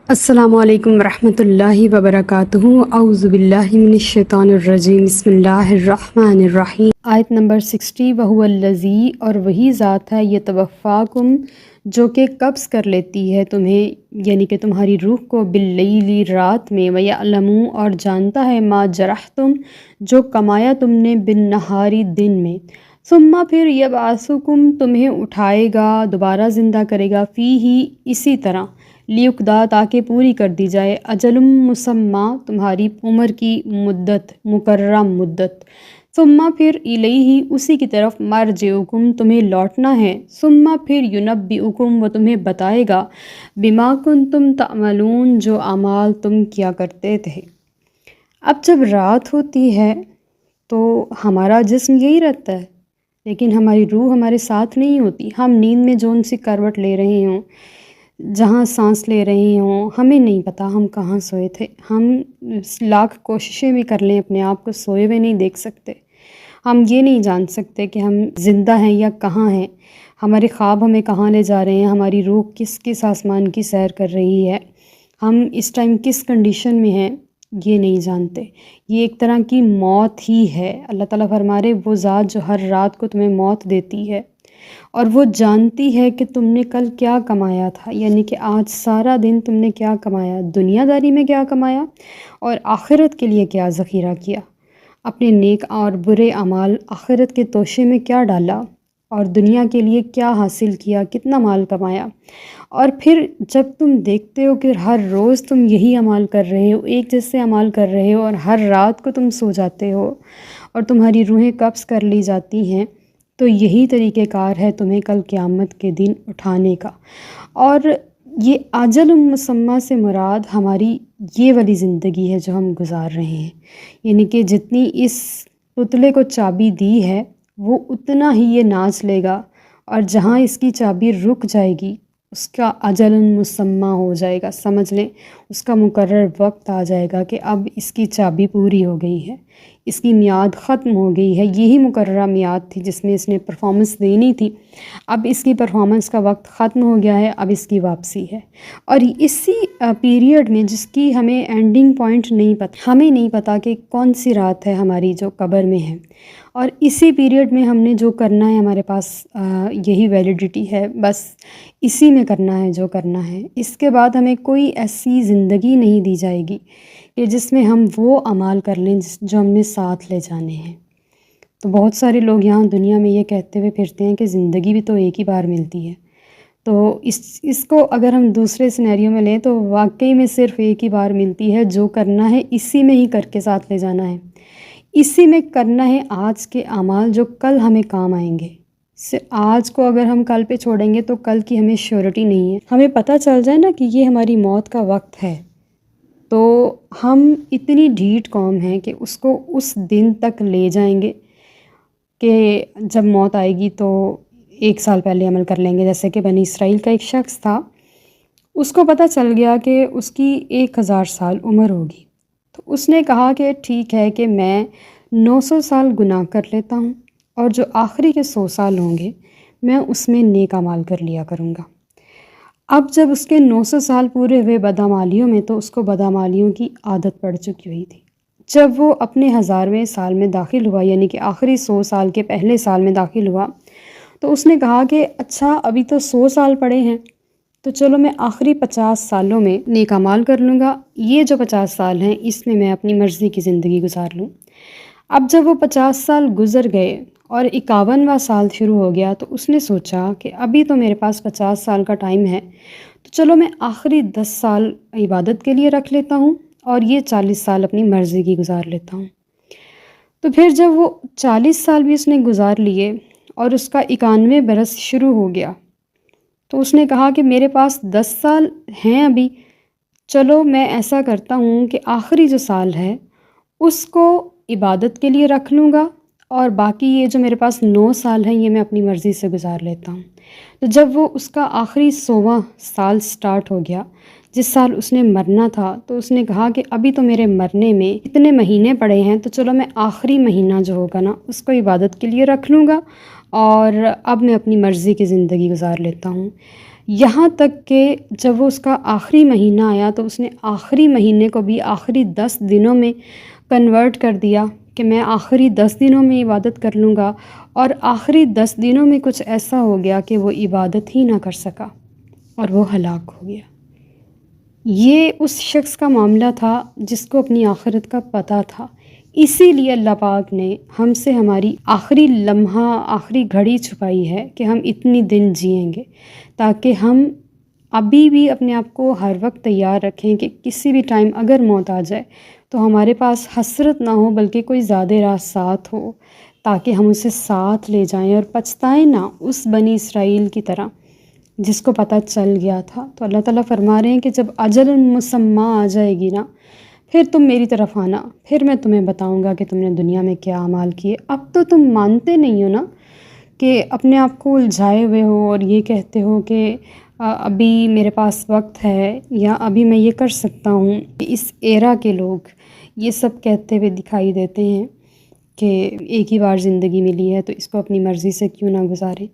السلام علیکم ورحمۃ اللہ وبرکاتہ۔ اعوذ باللہ من الشیطان الرجیم، بسم اللہ الرحمن الرحیم۔ آیت نمبر 60۔ وہو الذی، اور وہی ذات ہے، یتوفاکم، جو کہ قبض کر لیتی ہے تمہیں، یعنی کہ تمہاری روح کو، باللیل، رات میں، ویعلم، اور جانتا ہے، ما جرحتم، جو کمایا تم نے، بالنہاری، دن میں، ثم پھر یبعثکم، تمہیں اٹھائے گا، دوبارہ زندہ کرے گا، فیہ، اسی طرح، لیقضی، تاکہ پوری کر دی جائے، اجل مسمی، تمہاری عمر کی مدت، مقررہ مدت، ثم پھر الیہ، اسی کی طرف، مرجعکم، تمہیں لوٹنا ہے، ثم پھر ینبئکم، وہ تمہیں بتائے گا، بما کنتم تعملون، جو اعمال تم کیا کرتے تھے۔ اب جب رات ہوتی ہے تو ہمارا جسم یہی رہتا ہے، لیکن ہماری روح ہمارے ساتھ نہیں ہوتی۔ ہم نیند میں جون سی کروٹ لے رہے ہوں، جہاں سانس لے رہے ہوں، ہمیں نہیں پتہ ہم کہاں سوئے تھے۔ ہم لاکھ کوششیں بھی کر لیں، اپنے آپ کو سوئے ہوئے نہیں دیکھ سکتے۔ ہم یہ نہیں جان سکتے کہ ہم زندہ ہیں یا کہاں ہیں، ہمارے خواب ہمیں کہاں لے جا رہے ہیں، ہماری روح کس کس آسمان کی سیر کر رہی ہے، ہم اس ٹائم کس کنڈیشن میں ہیں، یہ نہیں جانتے۔ یہ ایک طرح کی موت ہی ہے۔ اللہ تعالیٰ فرما رہے، وہ ذات جو ہر رات کو تمہیں موت دیتی ہے، اور وہ جانتی ہے کہ تم نے کل کیا کمایا تھا، یعنی کہ آج سارا دن تم نے کیا کمایا، دنیا داری میں کیا کمایا، اور آخرت کے لیے کیا ذخیرہ کیا، اپنے نیک اور برے اعمال آخرت کے توشے میں کیا ڈالا، اور دنیا کے لیے کیا حاصل کیا، کتنا مال کمایا۔ اور پھر جب تم دیکھتے ہو کہ ہر روز تم یہی عمال کر رہے ہو، ایک جیسے عمال کر رہے ہو، اور ہر رات کو تم سو جاتے ہو اور تمہاری روحیں قبض کر لی جاتی ہیں، تو یہی طریقہ کار ہے تمہیں کل قیامت کے دن اٹھانے کا۔ اور یہ اجل مسمی سے مراد ہماری یہ والی زندگی ہے جو ہم گزار رہے ہیں، یعنی کہ جتنی اس پتلے کو چابی دی ہے وہ اتنا ہی یہ ناچ لے گا، اور جہاں اس کی چابی رک جائے گی اس کا اجل مسمی ہو جائے گا، سمجھ لیں اس کا مقرر وقت آ جائے گا کہ اب اس کی چابی پوری ہو گئی ہے، اس کی میعاد ختم ہو گئی ہے۔ یہی مقررہ میعاد تھی جس میں اس نے پرفارمنس دینی تھی، اب اس کی پرفارمنس کا وقت ختم ہو گیا ہے، اب اس کی واپسی ہے۔ اور اسی پیریڈ میں، جس کی ہمیں اینڈنگ پوائنٹ نہیں پتہ، ہمیں نہیں پتہ کہ کون سی رات ہے ہماری جو قبر میں ہے، اور اسی پیریڈ میں ہم نے جو کرنا ہے، ہمارے پاس یہی ویلیڈیٹی ہے، بس اسی میں کرنا ہے جو کرنا ہے۔ اس کے بعد ہمیں کوئی ایسی زندگی نہیں دی جائے گی کہ جس میں ہم وہ اعمال کر لیں جو ہم نے ساتھ لے جانے ہیں۔ تو بہت سارے لوگ یہاں دنیا میں یہ کہتے ہوئے پھرتے ہیں کہ زندگی بھی تو ایک ہی بار ملتی ہے، تو اس کو اگر ہم دوسرے سینیریو میں لیں تو واقعی میں صرف ایک ہی بار ملتی ہے۔ جو کرنا ہے اسی میں ہی کر کے ساتھ لے جانا ہے، اسی میں کرنا ہے آج کے اعمال جو کل ہمیں کام آئیں گے۔ آج کو اگر ہم کل پہ چھوڑیں گے تو کل کی ہمیں شیورٹی نہیں ہے۔ ہمیں پتہ چل جائے نا کہ یہ ہماری موت کا وقت ہے، تو ہم اتنی ڈھیٹ قوم ہیں کہ اس کو اس دن تک لے جائیں گے کہ جب موت آئے گی تو 1 سال پہلے عمل کر لیں گے۔ جیسے کہ بنی اسرائیل کا ایک شخص تھا، اس کو پتہ چل گیا کہ اس کی 1000 سال عمر ہوگی، تو اس نے کہا کہ ٹھیک ہے کہ میں 900 سال گناہ کر لیتا ہوں، اور جو آخری کے 100 سال ہوں گے میں اس میں نیک اعمال کر لیا کروں گا۔ اب جب اس کے 900 سال پورے ہوئے بدعمالیوں میں، تو اس کو بدعمالیوں کی عادت پڑ چکی ہوئی تھی۔ جب وہ اپنے 1000ویں سال میں داخل ہوا، یعنی کہ آخری 100 سال کے پہلے سال میں داخل ہوا، تو اس نے کہا کہ اچھا ابھی تو 100 سال پڑے ہیں، تو چلو میں آخری 50 سالوں میں نیک اعمال کر لوں گا، یہ جو 50 سال ہیں اس میں اپنی مرضی کی زندگی گزار لوں۔ اب جب وہ 50 سال گزر گئے اور 51واں سال شروع ہو گیا، تو اس نے سوچا کہ ابھی تو میرے پاس 50 سال کا ٹائم ہے، تو چلو میں آخری 10 سال عبادت کے لیے رکھ لیتا ہوں، اور یہ 40 سال اپنی مرضی کی گزار لیتا ہوں۔ تو پھر جب وہ 40 سال بھی اس نے گزار لیے اور اس کا 91 برس شروع ہو گیا، تو اس نے کہا کہ میرے پاس 10 سال ہیں ابھی، چلو میں ایسا کرتا ہوں کہ آخری جو سال ہے اس کو عبادت کے لیے رکھ لوں گا، اور باقی یہ جو میرے پاس 9 سال ہیں یہ میں اپنی مرضی سے گزار لیتا ہوں۔ تو جب وہ اس کا آخری 100واں سال سٹارٹ ہو گیا، جس سال اس نے مرنا تھا، تو اس نے کہا کہ ابھی تو میرے مرنے میں اتنے مہینے پڑے ہیں، تو چلو میں آخری مہینہ جو ہوگا نا اس کو عبادت کے لیے رکھ لوں گا، اور اب میں اپنی مرضی کی زندگی گزار لیتا ہوں۔ یہاں تک کہ جب وہ اس کا آخری مہینہ آیا تو اس نے آخری مہینے کو بھی آخری 10 دنوں میں کنورٹ کر دیا کہ میں آخری 10 دنوں میں عبادت کر لوں گا، اور آخری 10 دنوں میں کچھ ایسا ہو گیا کہ وہ عبادت ہی نہ کر سکا اور وہ ہلاک ہو گیا۔ یہ اس شخص کا معاملہ تھا جس کو اپنی آخرت کا پتہ تھا، اسی لیے اللہ پاک نے ہم سے ہماری آخری لمحہ آخری گھڑی چھپائی ہے کہ ہم اتنی دن جئیں گے، تاکہ ہم ابھی بھی اپنے آپ کو ہر وقت تیار رکھیں کہ کسی بھی ٹائم اگر موت آ جائے تو ہمارے پاس حسرت نہ ہو بلکہ کوئی زیادہ راہ ساتھ ہو، تاکہ ہم اسے ساتھ لے جائیں اور پچھتائیں نہ اس بنی اسرائیل کی طرح جس کو پتہ چل گیا تھا۔ تو اللہ تعالیٰ فرما رہے ہیں کہ جب اجل مسمہ آ جائے گی نا، پھر تم میری طرف آنا، پھر میں تمہیں بتاؤں گا کہ تم نے دنیا میں کیا اعمال کیے۔ اب تو تم مانتے نہیں ہو نا، کہ اپنے آپ کو الجھائے ہوئے ہو اور یہ کہتے ہو کہ ابھی میرے پاس وقت ہے یا ابھی میں یہ کر سکتا ہوں۔ اس ایرا کے لوگ یہ سب کہتے ہوئے دکھائی دیتے ہیں کہ ایک ہی بار زندگی ملی ہے تو اس کو اپنی مرضی سے کیوں نہ گزاریں۔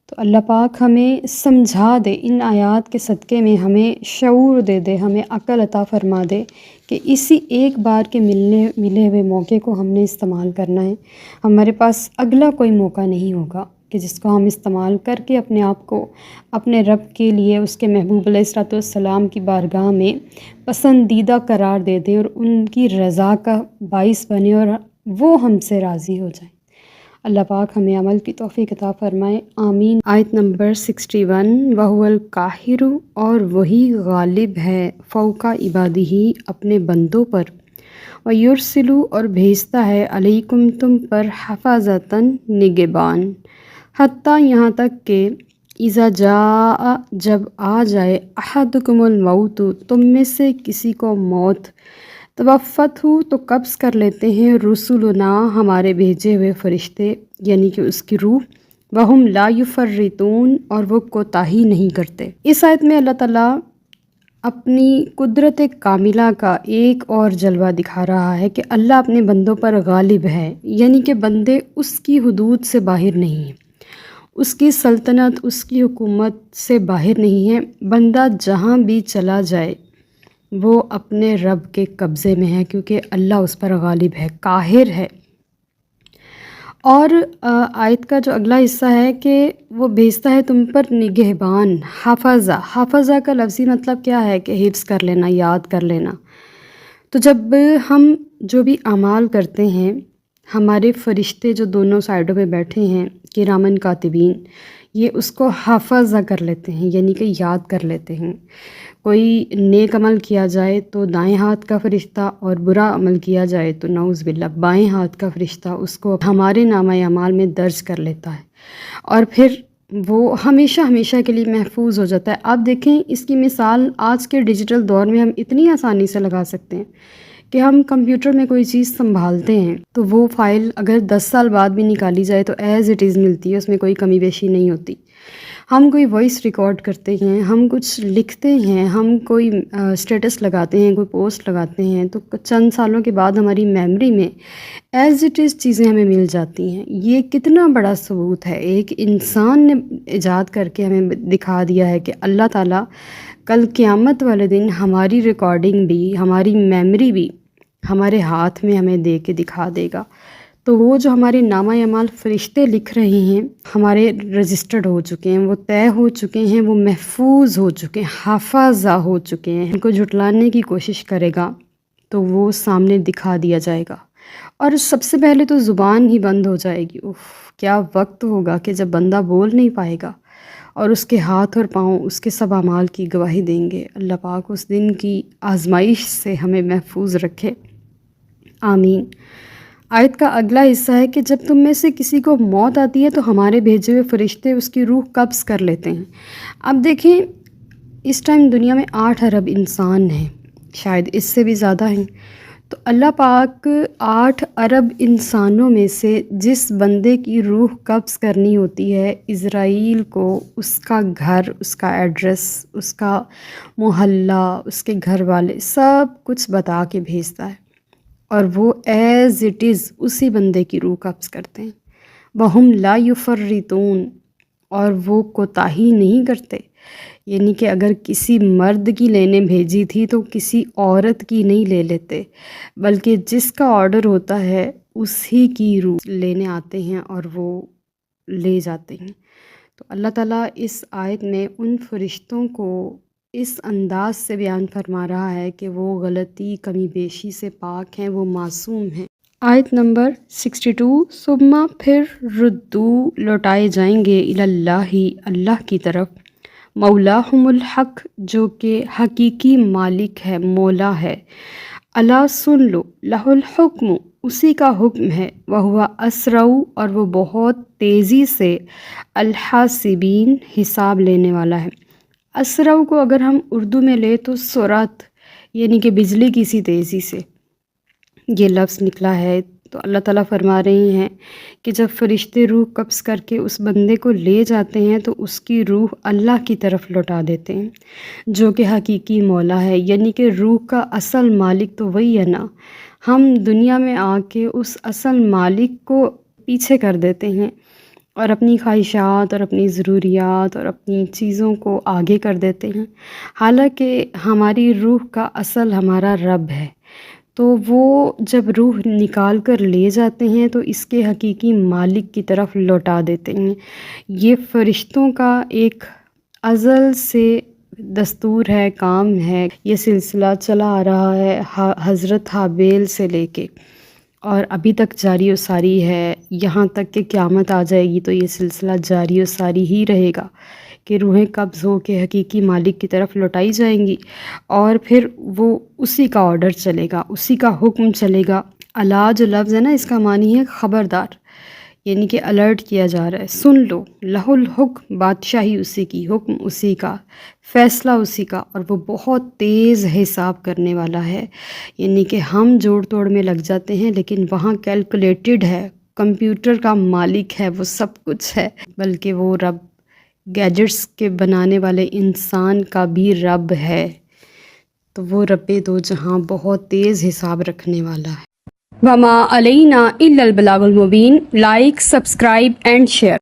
تو اللہ پاک ہمیں سمجھا دے، ان آیات کے صدقے میں ہمیں شعور دے دے، ہمیں عقل عطا فرما دے کہ اسی ایک بار کے ملے ہوئے موقع کو ہم نے استعمال کرنا ہے۔ ہمارے پاس اگلا کوئی موقع نہیں ہوگا کہ جس کو ہم استعمال کر کے اپنے آپ کو اپنے رب کے لیے، اس کے محبوب علیہ الصلوۃ والسلام کی بارگاہ میں پسندیدہ قرار دے دیں اور ان کی رضا کا باعث بنے اور وہ ہم سے راضی ہو جائیں۔ اللہ پاک ہمیں عمل کی توفیق عطا فرمائے، آمین۔ آیت نمبر 61، وَهُوَ الْقَاهِرُ، اور وہی غالب ہے فوق عبادہ اپنے بندوں پر، وَيُرْسِلُ، اور بھیجتا ہے علیکم تم پر حفاظتاً نگہبان، حتیٰ یہاں تک کہ اذا جاء جب آ جائے احدکم الموت تم میں سے کسی کو موت، توفت ہو تو قبض کر لیتے ہیں رسولنا ہمارے بھیجے ہوئے فرشتے، یعنی کہ اس کی روح، وہم لا یفرطون، اور وہ کوتاہی نہیں کرتے۔ اس آیت میں اللہ تعالیٰ اپنی قدرت کاملہ کا ایک اور جلوہ دکھا رہا ہے کہ اللہ اپنے بندوں پر غالب ہے، یعنی کہ بندے اس کی حدود سے باہر نہیں ہیں، اس کی سلطنت، اس کی حکومت سے باہر نہیں ہے۔ بندہ جہاں بھی چلا جائے وہ اپنے رب کے قبضے میں ہے، کیونکہ اللہ اس پر غالب ہے، قاہر ہے۔ اور آیت کا جو اگلا حصہ ہے کہ وہ بھیجتا ہے تم پر نگہبان، حافظہ۔ حافظہ کا لفظی مطلب کیا ہے کہ حفظ کر لینا، یاد کر لینا۔ تو جب ہم جو بھی اعمال کرتے ہیں، ہمارے فرشتے جو دونوں سائڈوں پہ بیٹھے ہیں کرامن کاتبین، یہ اس کو حافظہ کر لیتے ہیں، یعنی کہ یاد کر لیتے ہیں۔ کوئی نیک عمل کیا جائے تو دائیں ہاتھ کا فرشتہ، اور برا عمل کیا جائے تو نعوذ باللہ بائیں ہاتھ کا فرشتہ اس کو ہمارے نامہ اعمال میں درج کر لیتا ہے، اور پھر وہ ہمیشہ ہمیشہ کے لیے محفوظ ہو جاتا ہے۔ آپ دیکھیں اس کی مثال آج کے ڈیجیٹل دور میں ہم اتنی آسانی سے لگا سکتے ہیں کہ ہم کمپیوٹر میں کوئی چیز سنبھالتے ہیں تو وہ فائل اگر 10 سال بعد بھی نکالی جائے تو ایز اٹ از ملتی ہے، اس میں کوئی کمی بیشی نہیں ہوتی۔ ہم کوئی وائس ریکارڈ کرتے ہیں، ہم کچھ لکھتے ہیں، ہم کوئی اسٹیٹس لگاتے ہیں، کوئی پوسٹ لگاتے ہیں، تو چند سالوں کے بعد ہماری میموری میں ایز اٹ از چیزیں ہمیں مل جاتی ہیں۔ یہ کتنا بڑا ثبوت ہے، ایک انسان نے ایجاد کر کے ہمیں دکھا دیا ہے کہ اللہ تعالیٰ کل قیامت والے دن ہماری ریکارڈنگ بھی، ہماری میموری بھی ہمارے ہاتھ میں ہمیں دے کے دکھا دے گا۔ تو وہ جو ہمارے نامہ اعمال فرشتے لکھ رہے ہیں، ہمارے رجسٹرڈ ہو چکے ہیں، وہ طے ہو چکے ہیں، وہ محفوظ ہو چکے ہیں، حافظہ ہو چکے ہیں۔ ان کو جھٹلانے کی کوشش کرے گا تو وہ سامنے دکھا دیا جائے گا، اور سب سے پہلے تو زبان ہی بند ہو جائے گی۔ کیا وقت ہوگا کہ جب بندہ بول نہیں پائے گا اور اس کے ہاتھ اور پاؤں اس کے سب اعمال کی گواہی دیں گے۔ اللہ پاک اس دن کی آزمائش سے ہمیں محفوظ رکھے، آمین۔ آیت کا اگلا حصہ ہے کہ جب تم میں سے کسی کو موت آتی ہے تو ہمارے بھیجے ہوئے فرشتے اس کی روح قبض کر لیتے ہیں۔ اب دیکھیں اس ٹائم دنیا میں 8 ارب انسان ہیں، شاید اس سے بھی زیادہ ہیں۔ تو اللہ پاک 8 ارب انسانوں میں سے جس بندے کی روح قبض کرنی ہوتی ہے، اسرائیل کو اس کا گھر، اس کا ایڈریس، اس کا محلہ، اس کے گھر والے سب کچھ بتا کے بھیجتا ہے، اور وہ ایز اٹ از اسی بندے کی روح قبض کرتے ہیں۔ وَهُمْ لَا يُفَرِّطُونَ، اور وہ کوتاہی نہیں کرتے، یعنی کہ اگر کسی مرد کی لینے بھیجی تھی تو کسی عورت کی نہیں لے لیتے، بلکہ جس کا آرڈر ہوتا ہے اسی کی روح لینے آتے ہیں اور وہ لے جاتے ہیں۔ تو اللہ تعالیٰ اس آیت میں ان فرشتوں کو اس انداز سے بیان فرما رہا ہے کہ وہ غلطی کمی بیشی سے پاک ہیں، وہ معصوم ہیں۔ آیت نمبر 62، ثم پھر ردو لوٹائے جائیں گے اللہ اللہ کی طرف، مولاہم الحق جو کہ حقیقی مالک ہے، مولا ہے، الا سن لو، لہ الحکم اسی کا حکم ہے، وہو اسرع اور وہ بہت تیزی سے، الحاسبین حساب لینے والا ہے۔ اسرع کو اگر ہم اردو میں لیں تو سرعت، یعنی کہ بجلی کی سی تیزی سے یہ لفظ نکلا ہے۔ تو اللہ تعالیٰ فرما رہے ہیں کہ جب فرشتے روح قبض کر کے اس بندے کو لے جاتے ہیں تو اس کی روح اللہ کی طرف لوٹا دیتے ہیں جو کہ حقیقی مولا ہے، یعنی کہ روح کا اصل مالک تو وہی ہے نا۔ ہم دنیا میں آ کے اس اصل مالک کو پیچھے کر دیتے ہیں اور اپنی خواہشات اور اپنی ضروریات اور اپنی چیزوں کو آگے کر دیتے ہیں، حالانکہ ہماری روح کا اصل ہمارا رب ہے۔ تو وہ جب روح نکال کر لے جاتے ہیں تو اس کے حقیقی مالک کی طرف لوٹا دیتے ہیں۔ یہ فرشتوں کا ایک ازل سے دستور ہے، کام ہے، یہ سلسلہ چلا آ رہا ہے حضرت حابیل سے لے کے، اور ابھی تک جاری و ساری ہے، یہاں تک کہ قیامت آ جائے گی تو یہ سلسلہ جاری و ساری ہی رہے گا کہ روحیں قبض ہو کے حقیقی مالک کی طرف لوٹائی جائیں گی، اور پھر وہ اسی کا آرڈر چلے گا، اسی کا حکم چلے گا۔ الا جو لفظ ہے نا، اس کا معنی ہے خبردار، یعنی کہ الرٹ کیا جا رہا ہے، سن لو، لہ الحکم بادشاہی اسی کی، حکم اسی کا، فیصلہ اسی کا، اور وہ بہت تیز حساب کرنے والا ہے۔ یعنی کہ ہم جوڑ توڑ میں لگ جاتے ہیں لیکن وہاں کیلکولیٹڈ ہے، کمپیوٹر کا مالک ہے، وہ سب کچھ ہے، بلکہ وہ رب گیجٹس کے بنانے والے انسان کا بھی رب ہے، تو وہ رب دو جہاں بہت تیز حساب رکھنے والا ہے۔ وما علینا الا البلاغ المبین۔ Like, subscribe and share.